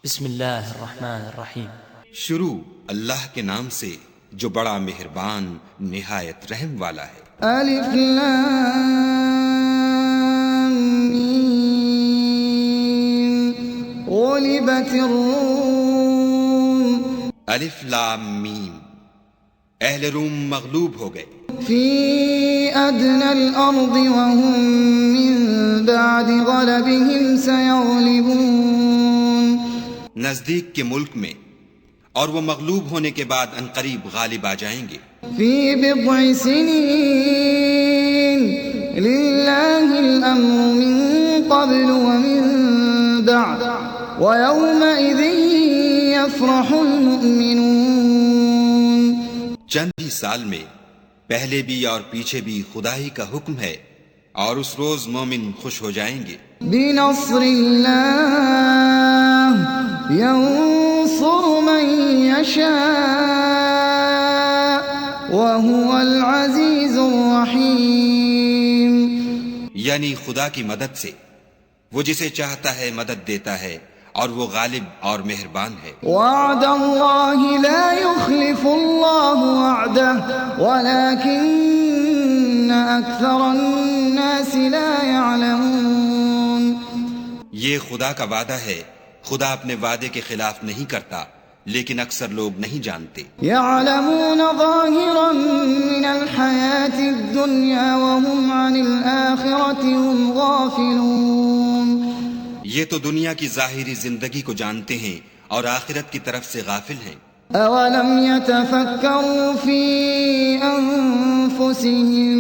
بسم اللہ الرحمن الرحیم۔ شروع اللہ کے نام سے جو بڑا مہربان نہایت رحم والا ہے۔ الف لام میم غلبت الروم الف لام میم، اہل روم مغلوب ہو گئے۔ فی ادنى الارض وهم من بعد غلبهم سيغلبون، نزدیک کے ملک میں، اور وہ مغلوب ہونے کے بعد عنقریب غالب آ جائیں گے۔ فی بضع سنین للہ الامر من قبل ومن بعد ویومئذ یفرح المؤمنون، چند ہی سال میں، پہلے بھی اور پیچھے بھی خدا ہی کا حکم ہے، اور اس روز مومن خوش ہو جائیں گے۔ بنصر اللہ ينصر من يشاء وهو العزيز الرحيم، یعنی خدا کی مدد سے، وہ جسے چاہتا ہے مدد دیتا ہے، اور وہ غالب اور مہربان ہے۔ وعد الله لا يخلف الله وعده ولكن أكثر الناس لا يعلمون، یہ خدا کا وعدہ ہے، خدا اپنے وعدے کے خلاف نہیں کرتا، لیکن اکثر لوگ نہیں جانتے۔ يعلمون ظاهرا من الحياة الدنيا وهم عن الآخرة هم غافلون، یہ تو دنیا کی ظاہری زندگی کو جانتے ہیں اور آخرت کی طرف سے غافل ہیں۔ أولم يتفكروا في أنفسهم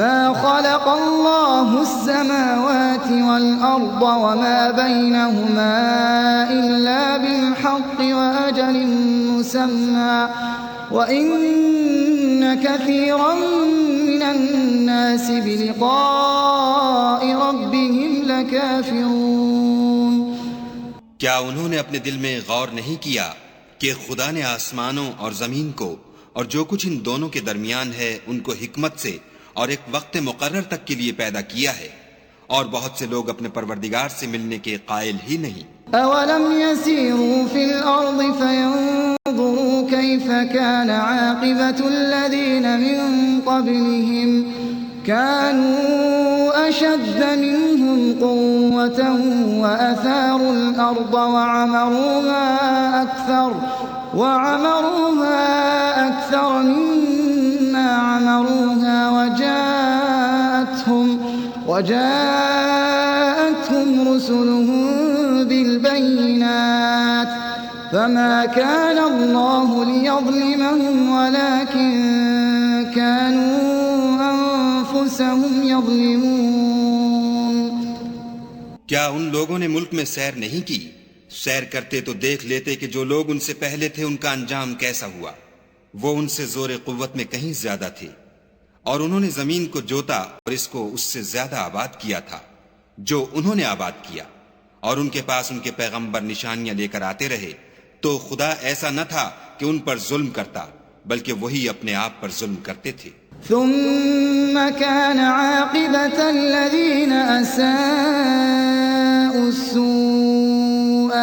ما خلق الله السماوات والأرض وما بينهما إلا بالحق وأجل مسمى وإن كثيرا من الناس بلقاء ربهم لكافرون، کیا انہوں نے اپنے دل میں غور نہیں کیا کہ خدا نے آسمانوں اور زمین کو اور جو کچھ ان دونوں کے درمیان ہے ان کو حکمت سے اور ایک وقت مقرر تک کے لیے پیدا کیا ہے، اور بہت سے لوگ اپنے پروردگار سے ملنے کے قائل ہی نہیں۔ أولم يسيروا في الأرض فينظروا كيف كان عاقبة الذين من قبلهم كانوا أشد منهم قوة وأثاروا الأرض وعمروها أكثر مما عمروها وجاءتهم رسلهم بالبينات فما كان الله ليظلمهم ولكن كانوا أنفسهم يظلمون، کیا ان لوگوں نے ملک میں سیر نہیں کی؟ سیر کرتے تو دیکھ لیتے کہ جو لوگ ان سے پہلے تھے ان کا انجام کیسا ہوا۔ وہ ان سے زور قوت میں کہیں زیادہ تھے، اور انہوں نے زمین کو جوتا اور اس کو اس سے زیادہ آباد کیا تھا جو انہوں نے آباد کیا، اور ان کے پاس ان کے پیغمبر نشانیاں لے کر آتے رہے، تو خدا ایسا نہ تھا کہ ان پر ظلم کرتا، بلکہ وہی اپنے آپ پر ظلم کرتے تھے۔ ثم كان عاقبة الذين أساءوا السوء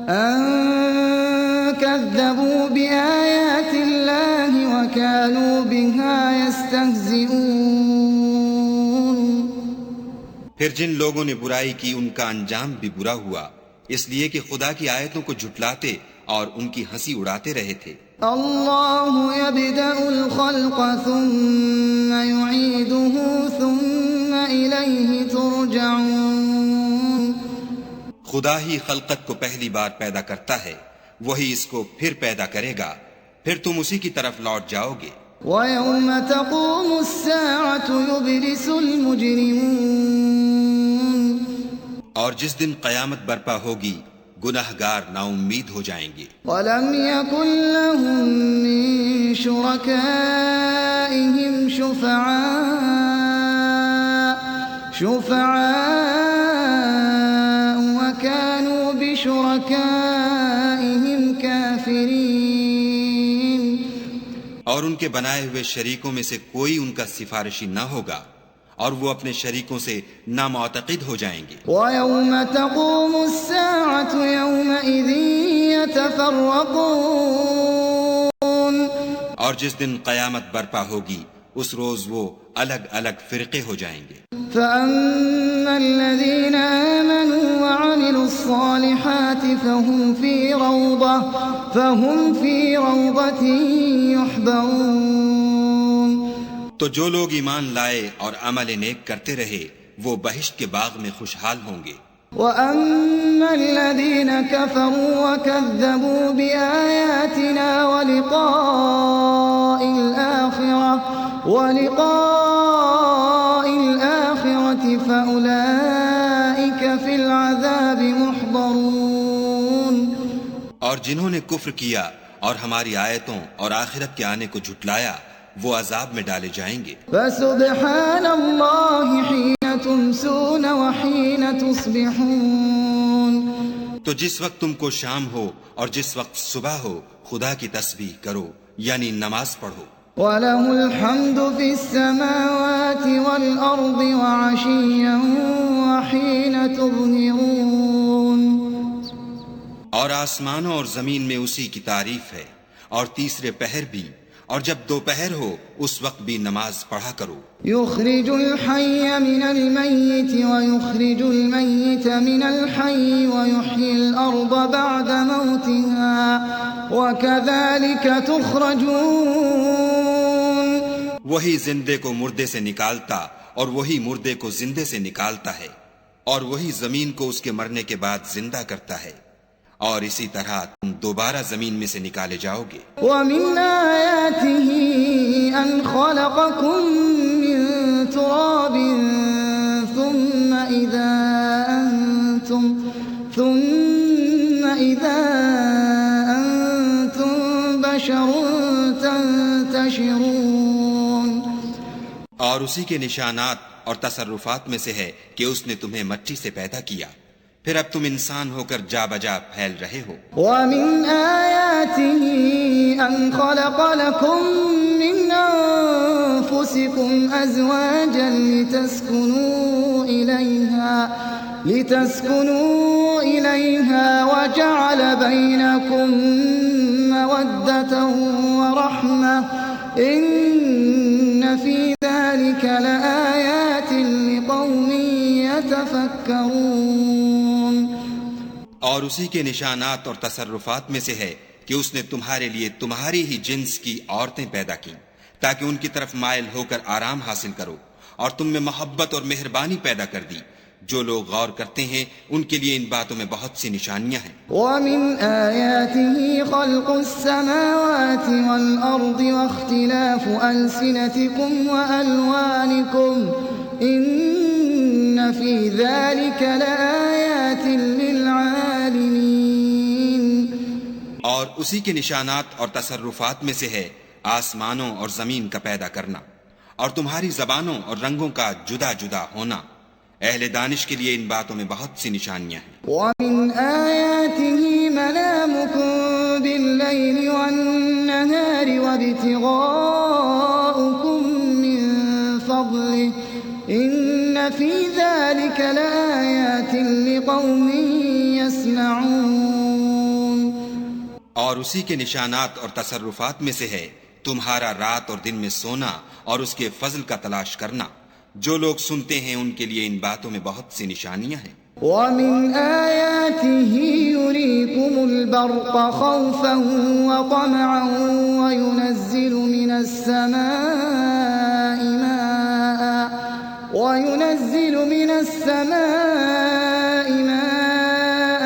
أن كذبوا بآيات الله وكانوا بها يستهزئون، پھر جن لوگوں نے برائی کی ان کا انجام بھی برا ہوا، اس لیے کہ خدا کی آیتوں کو جھٹلاتے اور ان کی ہنسی اڑاتے رہے تھے۔ اللہ يبدأ الخلق ثم يعيده ثم إليه ترجعون، خدا ہی خلقت کو پہلی بار پیدا کرتا ہے، وہی اس کو پھر پیدا کرے گا، پھر تم اسی کی طرف لوٹ جاؤ گے۔ وَيَوْمَ تَقُومُ السَّاعَةُ يُبْلِسُ الْمُجْرِمُونَ، اور جس دن قیامت برپا ہوگی گناہگار نا امید ہو جائیں گے۔ وَلَمْ يَكُنْ لَهُم مِّن شُرَكَائِهِمْ شُفَعَاءُ وَكَانُوا بِشُرَكَائِهِمْ كَافِرِينَ، اور ان کے بنائے ہوئے شریکوں میں سے کوئی ان کا سفارشی نہ ہوگا، اور وہ اپنے شریکوں سے نامعتقد ہو جائیں گے. وَيَوْمَ تَقُومُ السَّاعَةُ يَوْمَئِذٍ يَتَفَرَّقُونَ اور جس دن قیامت برپا ہوگی اس روز وہ الگ الگ فرقے ہو جائیں گے. فَأَمَّا الَّذِينَ آمَنُوا وَعَمِلُوا الصَّالِحَاتِ فَهُمْ فِي رَوْضَةٍ يُحْبَرُونَ. تو جو لوگ ایمان لائے اور عمل نیک کرتے رہے وہ بہشت کے باغ میں خوشحال ہوں گے. وَأَمَّا الَّذِينَ كَفَرُوا وَكَذَّبُوا بِآيَاتِنَا وَلِقَاءِ الْآخِرَةِ فَأُولَئِكَ فِي الْعَذَابِ مُحْضَرُونَ. اور جنہوں نے کفر کیا اور ہماری آیتوں اور آخرت کے آنے کو جھٹلایا وہ عذاب میں ڈالے جائیں گے. فَسُبْحَانَ اللَّهِ حِينَ تُمْسُونَ وَحِينَ تُصْبِحُونَ. تو جس وقت تم کو شام ہو اور جس وقت صبح ہو خدا کی تسبیح کرو یعنی نماز پڑھو. وَلَهُ الْحَمْدُ فِي السَّمَاوَاتِ وَالْأَرْضِ وَعَشِيًّا وَحِينَ تُظْهِرُونَ. اور آسمانوں اور زمین میں اسی کی تعریف ہے اور تیسرے پہر بھی اور جب دوپہر ہو اس وقت بھی نماز پڑھا کرو. يُخْرِجُ الْحَيَّ مِنَ الْمَيِّتِ وَيُخْرِجُ الْمَيِّتَ مِنَ الْحَيِّ وَيُحْيِي الْأَرْضَ بَعْدَ مَوْتِهَا وَكَذَلِكَ تُخْرَجُونَ. وہی زندے کو مردے سے نکالتا اور وہی مردے کو زندے سے نکالتا ہے اور وہی زمین کو اس کے مرنے کے بعد زندہ کرتا ہے اور اسی طرح تم دوبارہ زمین میں سے نکالے جاؤ گے. وَمِنْ آيَاتِهِ أَنْ خَلَقَكُم مِّن تُرَابٍ ثُمَّ إِذَا أَنْتُمْ بَشَرٌ تَنْتَشِرُونَ. اور اسی کے نشانات اور تصرفات میں سے ہے کہ اس نے تمہیں مٹی سے پیدا کیا پھر اب تم انسان ہو کر جا بجا پھیل رہے ہو. وَمِنْ آيَاتِهِ أَنْ خَلَقَ لَكُم مِّنْ أَنفُسِكُمْ أَزْوَاجًا لِتَسْكُنُوا إِلَيْهَا وَجَعَلَ بَيْنَكُم مَّوَدَّةً وَرَحْمَةً إِنَّ فِي ذَلِكَ لَآيَاتٍ لِقَوْمٍ يَتَفَكَّرُونَ. اور اسی کے نشانات اور تصرفات میں سے ہے کہ اس نے تمہارے لیے تمہاری ہی جنس کی عورتیں پیدا کی تاکہ ان کی طرف مائل ہو کر آرام حاصل کرو اور تم میں محبت اور مہربانی پیدا کر دی. جو لوگ غور کرتے ہیں ان کے لیے ان باتوں میں بہت سی نشانیاں ہیں. وَمِنْ آيَاتِهِ خَلْقُ السَّمَاوَاتِ وَالْأَرْضِ وَاخْتِلَافُ أَلْسِنَتِكُمْ وَأَلْوَانِكُمْ إِنَّ فِي ذَلِكَ لَآيَاتٍ لِلْعَالِمِينَ. اور اسی کے نشانات اور تصرفات میں سے ہے آسمانوں اور زمین کا پیدا کرنا اور تمہاری زبانوں اور رنگوں کا جدا جدا ہونا. اہل دانش کے لیے ان باتوں میں بہت سی نشانیاں ہیں. وَمِنْ آيَاتِهِ مَنَامُكُمْ بِاللَّيْلِ وَالنَّهَارِ وَابْتِغَاؤُكُمْ مِنْ فَضْلِهِ إِنَّ فِي ذَلِكَ لَآيَاتٍ لِقَوْمٍ يَسْمَعُونَ. اور اسی کے نشانات اور تصرفات میں سے ہے تمہارا رات اور دن میں سونا اور اس کے فضل کا تلاش کرنا. جو لوگ سنتے ہیں ان کے لیے ان باتوں میں بہت سی نشانیاں ہیں. وَمِنْ آيَاتِهِ يُرِيكُمُ الْبَرْقَ خَوْفًا وَطَمَعًا وَيُنَزِّلُ مِنَ السَّمَاءِ مَاءً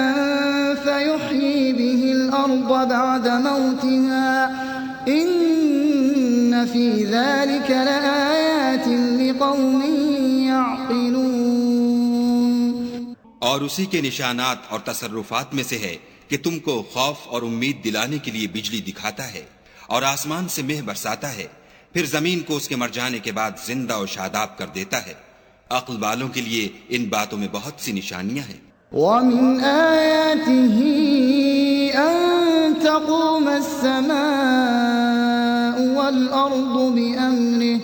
فَيُحْيِي بِهِ الْأَرْضَ بَعْدَ مَوْتِهَا إِنَّ فِي ذَلِكَ لَآيَاتٍ لِقَوْمٍ يَعْقِلُونَ. اور اسی کے نشانات اور تصرفات میں سے ہے کہ تم کو خوف اور امید دلانے کے لیے بجلی دکھاتا ہے اور آسمان سے مہ برساتا ہے پھر زمین کو اس کے مر جانے کے بعد زندہ و شاداب کر دیتا ہے. عقل والوں کے لیے ان باتوں میں بہت سی نشانیاں ہیں. وَمِنْ آيَاتِهِ أَن تَقُومَ السَّمَاءُ وَالْأَرْضُ بِأَمْرِهِ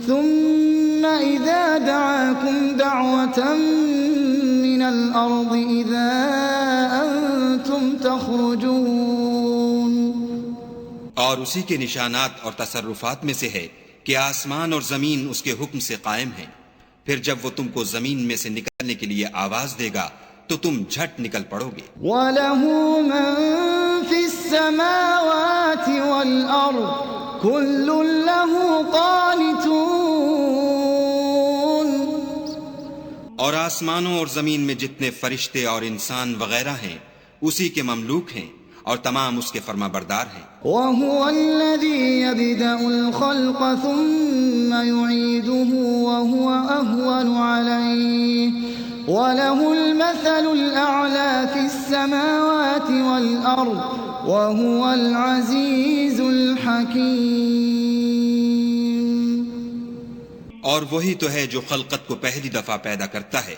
ثُمَّ إِذَا دعاكم دعوة من الأرض إذا أنتم تخرجون. اور اسی کے نشانات اور تصرفات میں سے ہے کہ آسمان اور زمین اس کے حکم سے قائم ہیں. پھر جب وہ تم کو زمین میں سے نکلنے کے لیے آواز دے گا تو تم جھٹ نکل پڑو گے. وَلَهُ مَن فِي السَّمَاوَاتِ وَالْأَرْضِ كُلٌّ لَّهُ قَانِتُونَ. اور آسمانوں اور زمین میں جتنے فرشتے اور انسان وغیرہ ہیں اسی کے مملوک ہیں اور تمام اس کے فرما بردار ہیں. وَهُوَ الَّذِي يَبْدَأُ الْخَلْقَ ثُمَّ يُعِيدُهُ وَهُوَ أَهْوَنُ عَلَيْهِ وَلَهُ الْمَثَلُ الْأَعْلَى فِي السَّمَاوَاتِ وَالْأَرْضِ وَهُوَ الْعَزِيزُ الْحَكِيمُ. اور وہی تو ہے جو خلقت کو پہلی دفعہ پیدا کرتا ہے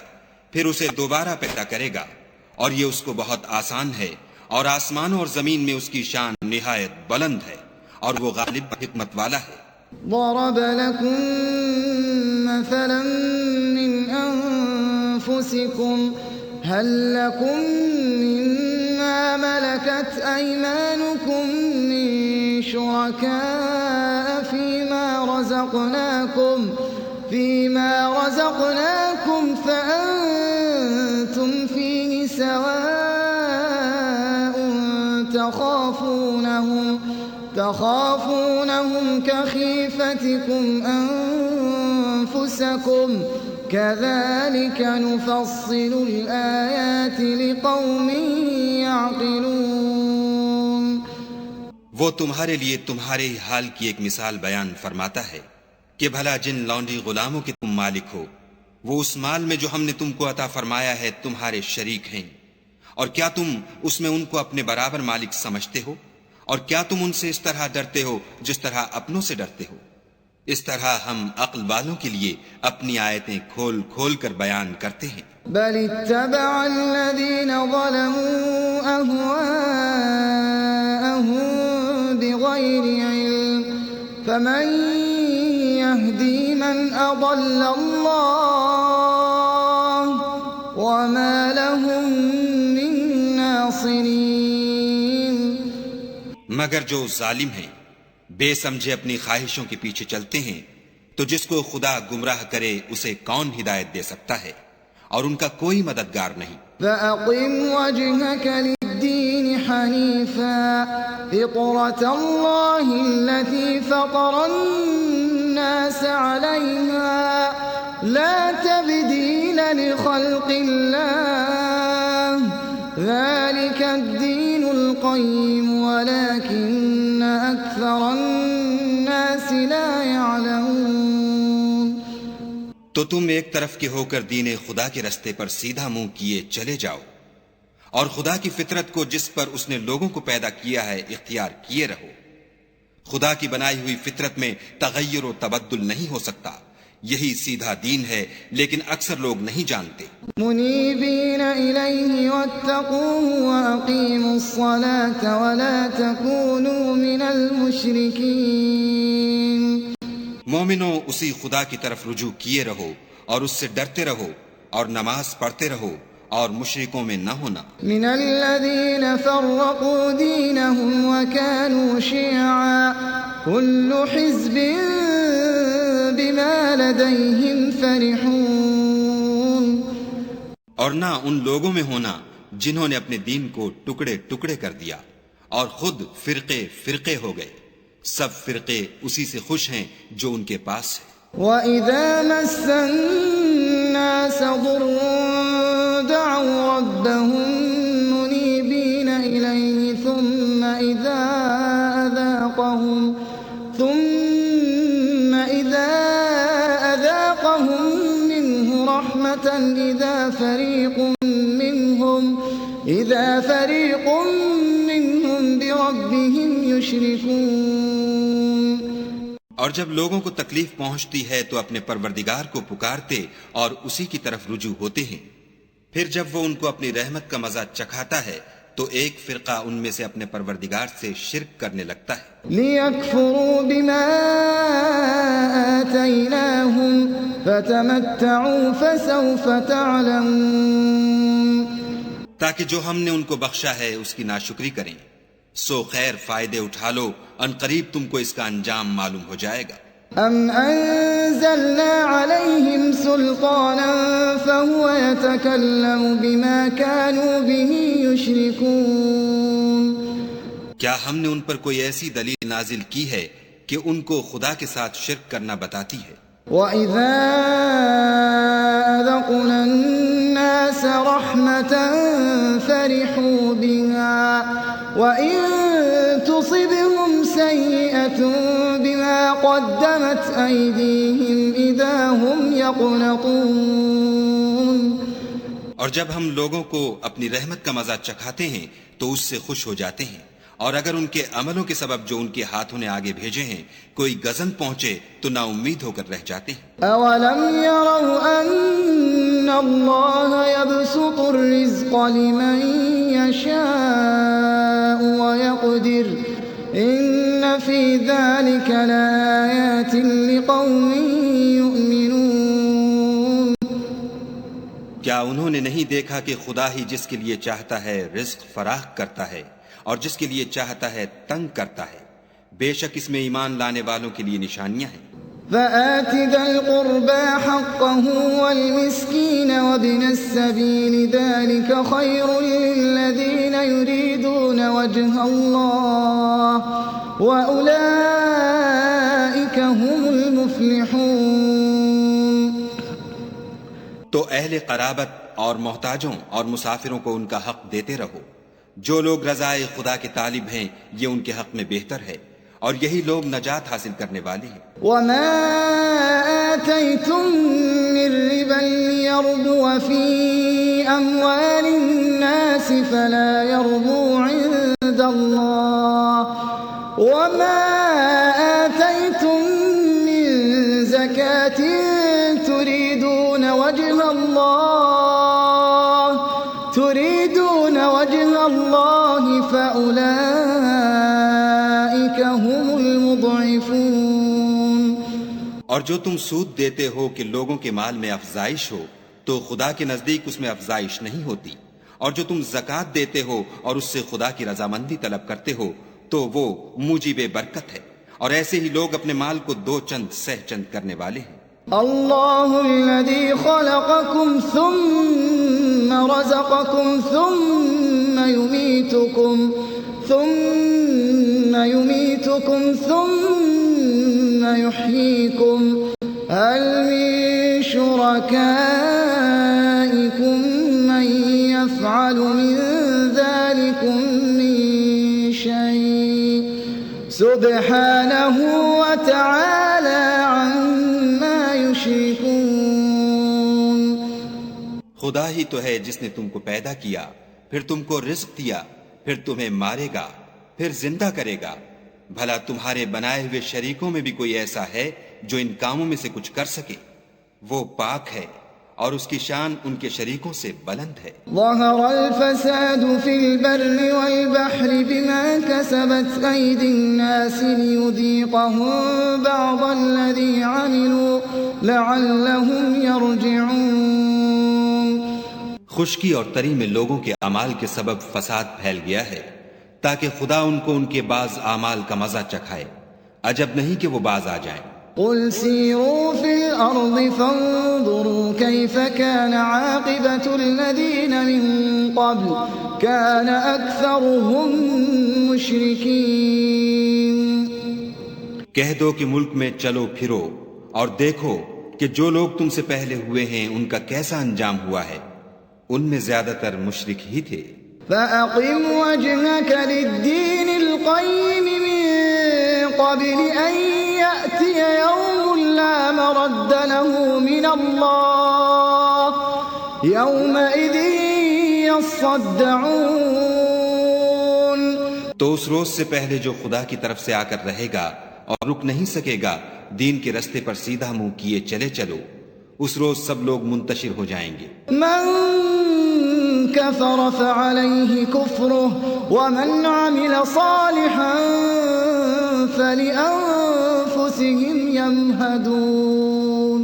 پھر اسے دوبارہ پیدا کرے گا اور یہ اس کو بہت آسان ہے. اور آسمانوں اور زمین میں اس کی شان نہایت بلند ہے اور وہ غالب حکمت والا ہے. ضرب لكم مثلا من أنفسكم هل لكم مما ملكت أيمانكم من شركاء فيما رزقناكم فأنتم فيه سواء تخافونهم كخيفتكم أنفسكم كذلك نفصل الآيات لقوم يعقلون. وہ تمہارے لیے تمہارے حال کی ایک مثال بیان فرماتا ہے کہ بھلا جن لونڈی غلاموں کے تم مالک ہو وہ اس مال میں جو ہم نے تم کو عطا فرمایا ہے تمہارے شریک ہیں، اور کیا تم اس میں ان کو اپنے برابر مالک سمجھتے ہو؟ اور کیا تم ان سے اس طرح ڈرتے ہو جس طرح اپنوں سے ڈرتے ہو؟ اس طرح ہم عقل والوں کے لیے اپنی آیتیں کھول کھول کر بیان کرتے ہیں. بل اتبع الذين ظلموا أهواءهم بغير علم فمن يهدي من أضل الله وما لهم من ناصرين. مگر جو ظالم ہیں بے سمجھے اپنی خواہشوں کے پیچھے چلتے ہیں تو جس کو خدا گمراہ کرے اسے کون ہدایت دے سکتا ہے اور ان کا کوئی مددگار نہیں. فَأَقِمْ وَجْهَكَ لِلدِّينِ حَنِيفًا فِطْرَةَ اللَّهِ الَّتِي فَطَرَ النَّاسَ عَلَيْهَا لَا تَبْدِيلَ لِخَلْقِ اللَّهِ ذَلِكَ الدِّينُ الْقَيِّمُ وَلَكِنَّ أَكْثَرَ النَّاسِ لَا يَعْلَمُونَ. تو تم ایک طرف کے ہو کر دین خدا کے رستے پر سیدھا منہ کیے چلے جاؤ اور خدا کی فطرت کو جس پر اس نے لوگوں کو پیدا کیا ہے اختیار کیے رہو. خدا کی بنائی ہوئی فطرت میں تغیر و تبدل نہیں ہو سکتا. یہی سیدھا دین ہے لیکن اکثر لوگ نہیں جانتے. منیبین الیہ واتقوہ واقیموا الصلاة ولا تکونوا من المشرکین. مومنوں اسی خدا کی طرف رجوع کیے رہو اور اس سے ڈرتے رہو اور نماز پڑھتے رہو اور مشرکوں میں نہ ہونا. من الذین فرقوا دینهم وكانوا شیعا كل حزب بما لديهم فرحون. اور نہ ان لوگوں میں ہونا جنہوں نے اپنے دین کو ٹکڑے ٹکڑے کر دیا اور خود فرقے فرقے ہو گئے. سب فرقے اسی سے خوش ہیں جو ان کے پاس ہے. وَإِذَا مَسَّ النَّاسَ ضُرٌّ دَعَوْا رَبَّهُم مُّنِيبِينَ إِلَيْهِ ثُمَّ إِذَا أَذَاقَهُم مِّنْهُ رَحْمَةً إِذَا فَرِيقٌ مِّنْهُمْ بِرَبِّهِمْ يُشْرِكُونَ. اور جب لوگوں کو تکلیف پہنچتی ہے تو اپنے پروردگار کو پکارتے اور اسی کی طرف رجوع ہوتے ہیں. پھر جب وہ ان کو اپنی رحمت کا مزہ چکھاتا ہے تو ایک فرقہ ان میں سے اپنے پروردگار سے شرک کرنے لگتا ہے لِيَكْفُرُوا بِمَا آتَيْنَاهُمْ فَتَمَتَّعُوا فَسَوْفَ تَعْلَمُونَ، تاکہ جو ہم نے ان کو بخشا ہے اس کی ناشکری کریں، سو خیر فائدے اٹھا لو، ان قریب تم کو اس کا انجام معلوم ہو جائے گا۔ أَمْ أَنزَلْنَا عَلَيْهِمْ سُلْطَانًا فَهُوَ يَتَكَلَّمُ بِمَا كَانُوا بِهِ يُشْرِكُونَ، کیا ہم نے ان پر کوئی ایسی دلیل نازل کی ہے کہ ان کو خدا کے ساتھ شرک کرنا بتاتی ہے؟ وَإِذَا أَذَقْنَا النَّاسَ رَحْمَةً فَرِحُوا بِهَا وَإِن تُصِبْهُمْ سَيِّئَةٌ بِمَا قَدَّمَتْ أَيْدِيهِمْ إِذَا هُمْ يَقْنَطُونَ، اور جب ہم لوگوں کو اپنی رحمت کا مزہ چکھاتے ہیں تو اس سے خوش ہو جاتے ہیں، اور اگر ان کے عملوں کے سبب جو ان کے ہاتھوں نے آگے بھیجے ہیں کوئی غضن پہنچے تو نا امید ہو کر رہ جاتے ہیں۔ أَوَلَمْ يَرَوْا أَنَّ اللَّهَ يَبْسُطُ الرِّزْقَ لِمَن يَشَاءُ وَيَقْدِرُ إِنَّ فِي ذَلِكَ لَآيَاتٍ لِقَوْمٍ يُؤْمِنُونَ، کیا انہوں نے نہیں دیکھا کہ خدا ہی جس کے لیے چاہتا ہے رزق فراخ کرتا ہے اور جس کے لیے چاہتا ہے تنگ کرتا ہے، بے شک اس میں ایمان لانے والوں کے لیے نشانیاں ہیں۔ فآت ذا القربى حقه والمسكين وابن السبيل ذلك خير للذين يريدون وجه الله وأولئك هم المفلحون، تو اہل قرابت اور محتاجوں اور مسافروں کو ان کا حق دیتے رہو، جو لوگ رضائے خدا کے طالب ہیں یہ ان کے حق میں بہتر ہے، اور یہی لوگ نجات حاصل کرنے والے ہیں۔ وما آتيتم من ربا ليربو في أموال الناس فلا يربو عند الله وما آتيتم من زكاة تريدون وجه الله فأولئك هم المضعفون، اور جو تم سود دیتے ہو کہ لوگوں کے مال میں افزائش ہو تو خدا کے نزدیک اس میں افزائش نہیں ہوتی، اور جو تم زکوٰۃ دیتے ہو اور اس سے خدا کی رضامندی طلب کرتے ہو تو وہ موجب برکت ہے، اور ایسے ہی لوگ اپنے مال کو دو چند سہ چند کرنے والے ہیں۔ الله الذي خلقكم ثم رزقكم ثم يميتكم ثم يحييكم هل من شركائكم من يفعل من ذلكم من شيء سبحانه وتعالى عما يشركون، خدا ہی تو ہے جس نے تم کو پیدا کیا، پھر تم کو رزق دیا، پھر تمہیں مارے گا، پھر زندہ کرے گا، بھلا تمہارے بنائے ہوئے شریکوں میں بھی کوئی ایسا ہے جو ان کاموں میں سے کچھ کر سکے؟ وہ پاک ہے اور اس کی شان ان کے شریکوں سے بلند ہے۔ ظهر الفساد في البر والبحر بما كسبت أيدي الناس ليذيقهم بعض الذي عملوا لعلهم يرجعون، خشکی اور تری میں لوگوں کے اعمال کے سبب فساد پھیل گیا ہے تاکہ خدا ان کو ان کے بعض اعمال کا مزہ چکھائے، عجب نہیں کہ وہ باز آ جائیں۔ قل سيروا في الأرض فانظروا كيف كان عاقبة الذين من قبل كان أكثرهم مشركين، کہہ دو کہ ملک میں چلو پھرو اور دیکھو کہ جو لوگ تم سے پہلے ہوئے ہیں ان کا کیسا انجام ہوا ہے، ان میں زیادہ تر مشرک ہی تھے۔ فأقم وجهك للدين القيم من قبل أن يأتي يوم لا مرد له من الله يومئذ يصدعون، تو اس روز سے پہلے جو خدا کی طرف سے آ کر رہے گا اور رک نہیں سکے گا، دین کے رستے پر سیدھا منہ کیے چلے چلو، اس روز سب لوگ منتشر ہو جائیں گے۔ من كفر فعليه كفره ومن عمل صالحا فلأنفسهم يمهدون.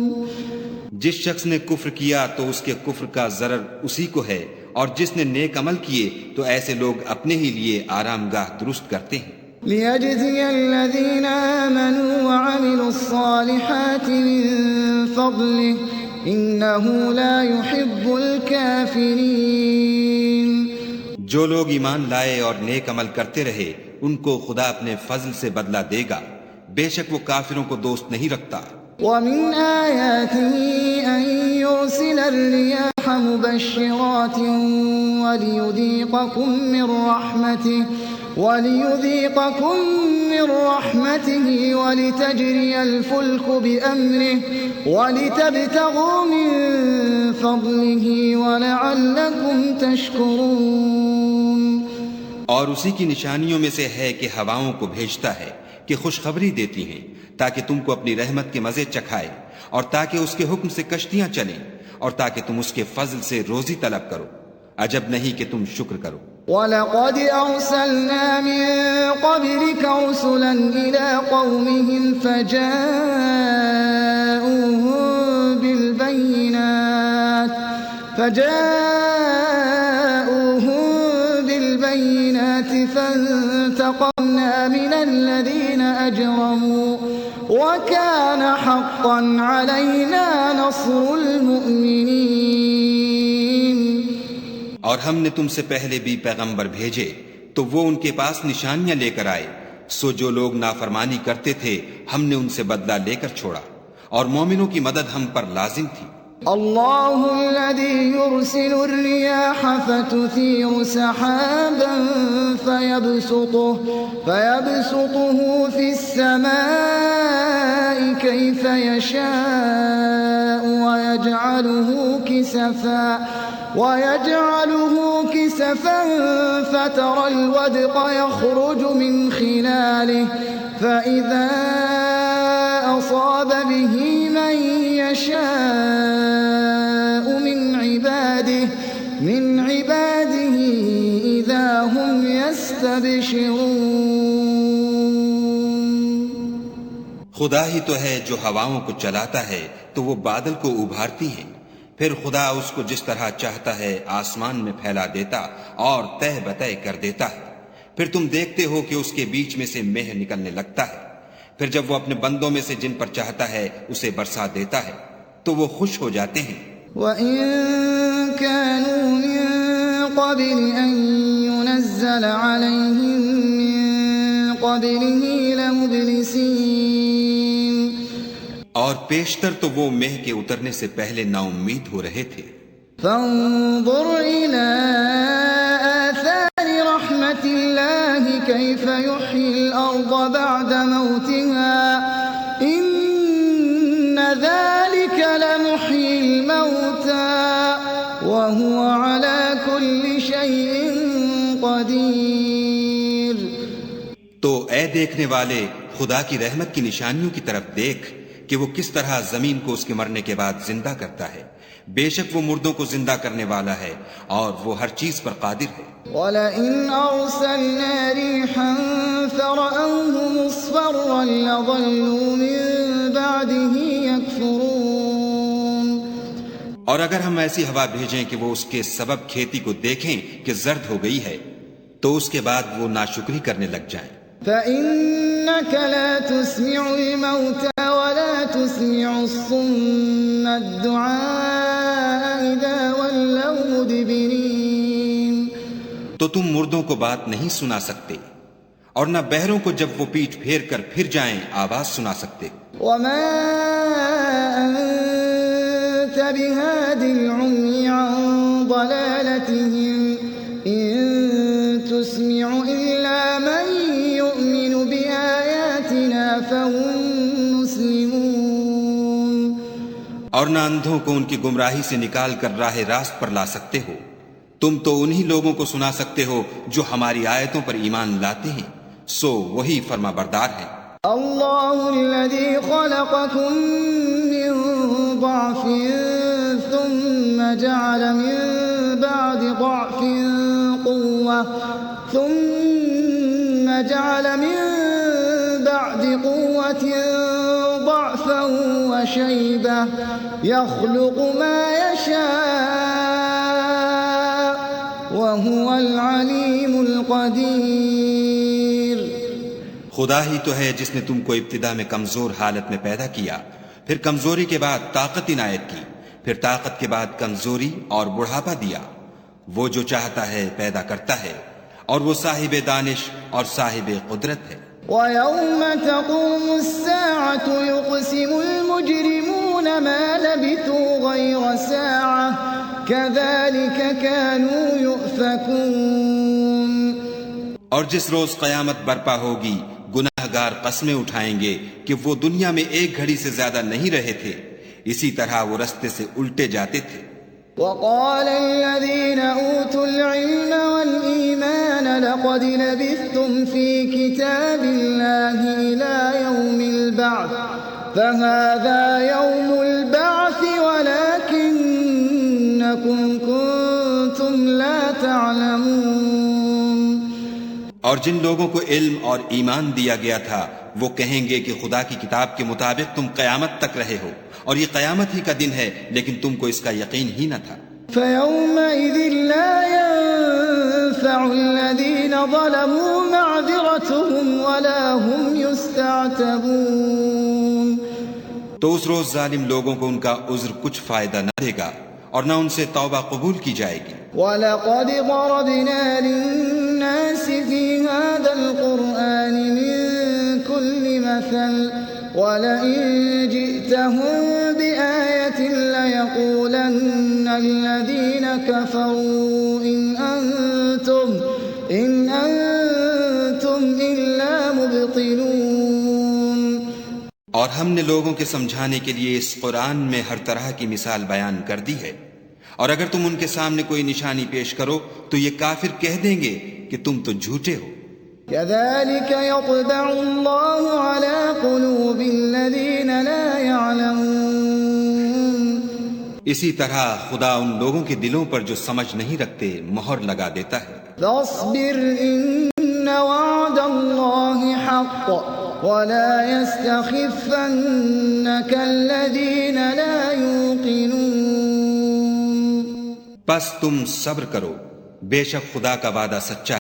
جس شخص نے کفر کیا تو اس کے کفر کا ضرر اسی کو ہے، اور جس نے نیک عمل کیے تو ایسے لوگ اپنے ہی لیے آرام گاہ درست کرتے ہیں. ليجزي الذين آمنوا وعملوا الصالحات من فضله إنه لا يحب الكافرين. جو لوگ ایمان لائے اور نیک عمل کرتے رہے ان کو خدا اپنے فضل سے بدلہ دے گا، بے شک وہ کافروں کو دوست نہیں رکھتا. ومن آياته أن يرسل الرياح مبشرات وليذيقكم من رحمته ولتجري الفلك بأمره ولتبتغوا من فضله ولعلكم تشكرون. اور اسی کی نشانیوں میں سے ہے کہ ہواؤں کو بھیجتا ہے کہ خوشخبری دیتی ہیں تاکہ تم کو اپنی رحمت کے مزے چکھائے، اور تاکہ اس کے حکم سے کشتیاں چلیں، اور تاکہ تم اس کے فضل سے روزی طلب کرو. عجب نہیں کہ تم شکر کرو. وَلَقَدْ أَرْسَلْنَا مِن قَبْلِكَ رُسُلًا إِلَىٰ قَوْمِهِمْ فَجَاءُوهُم بِالْبَيِّنَاتِ فَانتَقَمْنَا مِنَ الَّذِينَ أَجْرَمُوا وَكَانَ حَقًّا عَلَيْنَا نَصْرُ الْمُؤْمِنِينَ. اور ہم نے تم سے پہلے بھی پیغمبر بھیجے تو وہ ان کے پاس نشانیاں لے کر آئے، سو جو لوگ نافرمانی کرتے تھے ہم نے ان سے بدلہ لے کر چھوڑا، اور مومنوں کی مدد ہم پر لازم تھی. اللہ الذي يرسل الرياح فتثير سحابا فيبسطه في السماء كيف يشاء ويجعله كسفا فترى الودق يخرج من خلاله فإذا أصاب به من يشاء من عباده إذا هم يستبشرون. خدا ہی تو ہے جو ہواؤں کو چلاتا ہے تو وہ بادل کو ابھارتی ہیں، پھر خدا اس کو جس طرح چاہتا ہے آسمان میں پھیلا دیتا اور تہ بتہ کر دیتا ہے. پھر تم دیکھتے ہو کہ اس کے بیچ میں سے مہ نکلنے لگتا ہے، پھر جب وہ اپنے بندوں میں سے جن پر چاہتا ہے اسے برسا دیتا ہے تو وہ خوش ہو جاتے ہیں. وَإِن كَانُوا مِن قَبْلِ أَن يُنَزَّلَ عَلَيْهِم مِّن قَبْلِهِ لَمُبْلِسِينَ. اور پیشتر تو وہ مہ کے اترنے سے پہلے نا امید ہو رہے تھے. فانظر إلى آثار رحمة الله كيف يحيي الأرض بعد موتها إن ذلك لمحيي الموتى وهو على كل شيء قدير. تو اے دیکھنے والے خدا کی رحمت کی نشانیوں کی طرف دیکھ کہ وہ کس طرح زمین کو اس کے مرنے کے بعد زندہ کرتا ہے. بے شک وہ مردوں کو زندہ کرنے والا ہے اور وہ ہر چیز پر قادر ہے. وَلَئِنْ أَرْسَلْنَا رِيحًا فَرَأَوْهُ مُصْفَرًّا لَظَلُّوا مِن بَعْدِهِ يَكْفُرُونَ. اور اگر ہم ایسی ہوا بھیجیں کہ وہ اس کے سبب کھیتی کو دیکھیں کہ زرد ہو گئی ہے تو اس کے بعد وہ ناشکری کرنے لگ جائیں. فَإِنَّكَ لَا تُسْمِعُ الْمَوْتَى وَلَا تُسْمِعُ الصُّمَّ الدُّعَاءَ إِذَا وَلَّوْا مُدْبِرِينَ. تو تم مردوں کو بات نہیں سنا سکتے اور نہ بہروں کو جب وہ پیٹھ پھیر کر پھر جائیں آواز سنا سکتے. وَمَا أَنتَ بِهَادِ الْعُمْيِ عَن ضَلَالَتِهِمْ إِن تُسْمِعُ إِلَّا مَن يُؤْمِنُ بِآيَاتِنَا فَهُمْ مُسْلِمُونَ. اور نہ اندھوں کو ان کی گمراہی سے نکال کر راہ راست پر لا سکتے ہو، تم تو انہی لوگوں کو سنا سکتے ہو جو ہماری آیتوں پر ایمان لاتے ہیں، سو وہی فرما بردار ہیں. اللہ الذی خلقکم من ضعف ثم جعل من بعد ضعف ثم جعل من بعد قوة ضعفا وشيبة يخلق ما يشاء وهو العليم القدير. خدا ہی تو ہے جس نے تم کو ابتدا میں کمزور حالت میں پیدا کیا، پھر کمزوری کے بعد طاقت عنایت کی، پھر طاقت کے بعد کمزوری اور بڑھاپا دیا. وہ جو چاہتا ہے پیدا کرتا ہے، اور وہ صاحب دانش اور صاحب قدرت ہے. وَيَوْمَ تَقُومُ السَّاعَةُ يُقْسِمُ الْمُجْرِمُونَ مَا لَبِثُوا غَيْرَ سَاعَةٍ كَذَلِكَ كَانُوا يُؤْفَكُونَ. اور جس روز قیامت برپا ہوگی گناہ گار قسمیں اٹھائیں گے کہ وہ دنیا میں ایک گھڑی سے زیادہ نہیں رہے تھے، اسی طرح وہ رستے سے الٹے جاتے تھے. وقال الذين أوتوا العلم والإيمان لقد لبثتم في كتاب الله إلى يوم البعث فهذا يوم البعث ولكنكم كنتم لا تعلمون. اور جن لوگوں کو علم اور ایمان دیا گیا تھا وہ کہیں گے کہ خدا کی کتاب کے مطابق تم قیامت تک رہے ہو، اور یہ قیامت ہی کا دن ہے لیکن تم کو اس کا یقین ہی نہ تھا. فَيَوْمَئِذٍ لَا يَنفَعُ الَّذِينَ ظَلَمُوا مَعْذِرَتُهُمْ وَلَا هُمْ يُسْتَعْتَبُونَ. تو اس روز ظالم لوگوں کو ان کا عذر کچھ فائدہ نہ دے گا اور نہ ان سے توبہ قبول کی جائے گی. وَلَقَدْ ضَرَبْنَا لِلنَّاسِ فِي هَذَا الْقُرْآنِ مِنْ كُلِّ مَثَلٍ وَلَئِنْ جِئْتَهُمْ بِآيَةٍ لَيَقُولَنَّ الَّذِينَ كَفَرُوا إِنْ أَنْتُمْ إِلَّا مُبْطِلُونَ. اور ہم نے لوگوں کے سمجھانے کے لیے اس قرآن میں ہر طرح کی مثال بیان کر دی ہے، اور اگر تم ان کے سامنے کوئی نشانی پیش کرو تو یہ کافر کہہ دیں گے کہ تم تو جھوٹے ہو. كذلك يطبع الله على قلوب الذين لا يعلمون. اسی طرح خدا ان لوگوں کے دلوں پر جو سمجھ نہیں رکھتے مہر لگا دیتا ہے. فاصبر إن وعد الله حق ولا يستخفنك الذين لا يوقنون. پس تم صبر کرو، بے شک خدا کا وعدہ سچا